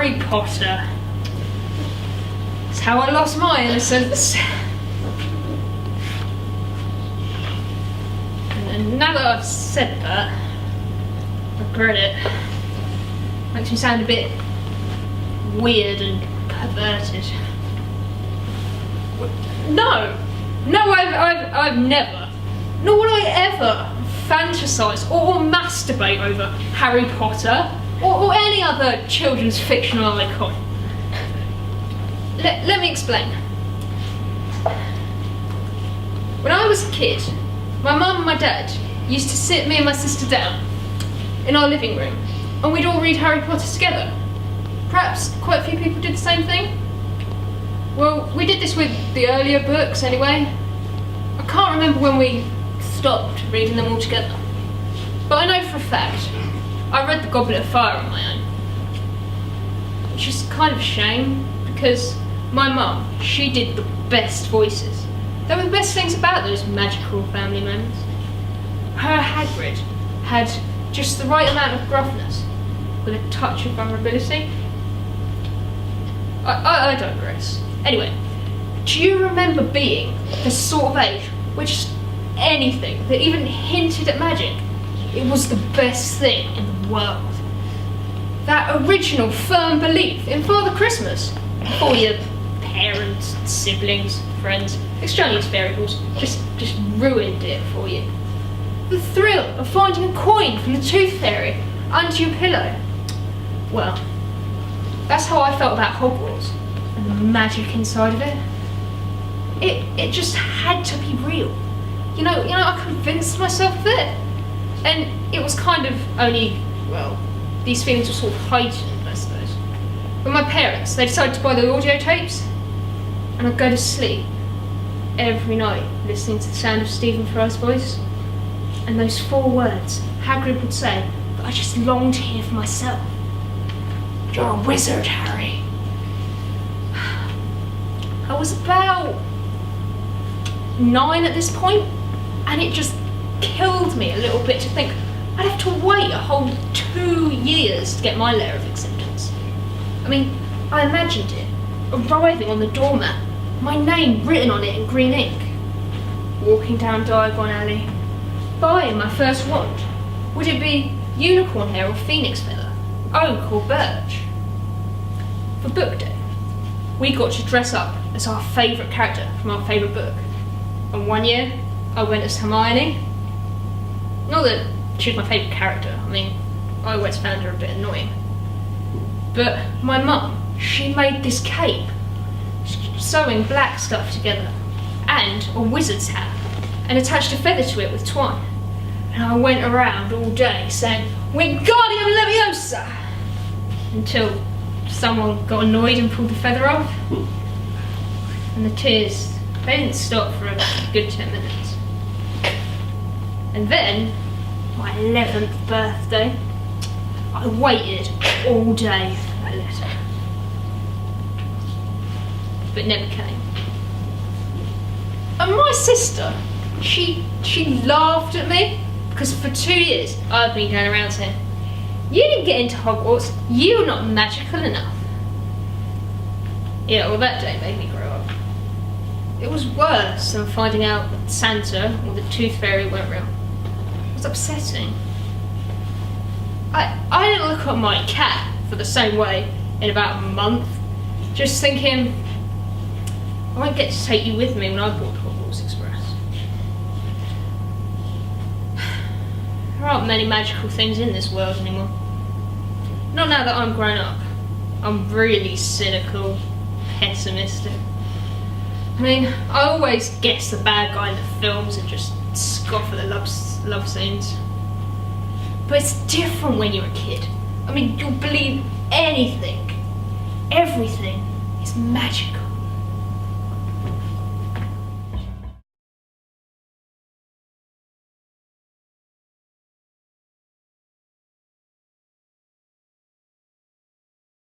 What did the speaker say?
Harry Potter. It's how I lost my innocence. And now that I've said that, I regret it. Makes me sound a bit weird and perverted. No, I've never, nor would I ever fantasise or masturbate over Harry Potter or any other children's fictional icon. Let me explain. When I was a kid, my mum and my dad used to sit me and my sister down in our living room and we'd all read Harry Potter together. Perhaps quite a few people did the same thing. Well, we did this with the earlier books anyway. I can't remember when we stopped reading them all together. But I know for a fact, I read The Goblet of Fire on my own. Which is kind of a shame, because my mum, she did the best voices. They were the best things about those magical family moments. Her Hagrid had just the right amount of gruffness, with a touch of vulnerability. I digress. Anyway, do you remember being the sort of age where just anything that even hinted at magic, it was the best thing in the world? That original firm belief in Father Christmas, before your parents, siblings, friends, extraneous variables just ruined it for you. The thrill of finding a coin from the Tooth Fairy under your pillow. Well, that's how I felt about Hogwarts and the magic inside of it. It just had to be real. You know, I convinced myself of it. And it was kind of only, well, these feelings were sort of heightened, I suppose. When my parents, they decided to buy the audio tapes, and I'd go to sleep every night listening to the sound of Stephen Fry's voice. And those 4 words Hagrid would say that I just longed to hear for myself. You're a wizard, Harry. I was about 9 at this point, and it just killed me a little bit to think I'd have to wait a whole 2 years to get my letter of acceptance. I mean, I imagined it, arriving on the doormat, my name written on it in green ink, walking down Diagon Alley, buying my first wand. Would it be unicorn hair or phoenix feather, oak or birch? For book day, we got to dress up as our favourite character from our favourite book. And one year, I went as Hermione. Not that she was my favourite character, I mean, I always found her a bit annoying. But my mum, she made this cape, sewing black stuff together, and a wizard's hat, and attached a feather to it with twine. And I went around all day saying, Wingardium Leviosa! Until someone got annoyed and pulled the feather off. And the tears, they didn't stop for a good 10 minutes. And then, my 11th birthday, I waited all day for my letter. But it never came. And my sister, she laughed at me, because for 2 years I've been going around saying, you didn't get into Hogwarts, you're not magical enough. Yeah, well, that day made me grow up. It was worse than finding out that Santa or the Tooth Fairy weren't real. It was upsetting. I didn't look at my cat for the same way in about a month, just thinking, I won't get to take you with me when I board Hogwarts Express. There aren't many magical things in this world anymore. Not now that I'm grown up. I'm really cynical, pessimistic. I mean, I always guess the bad guy in the films and just scoff at the love scenes. But it's different when you're a kid. I mean, you'll believe anything. Everything is magical.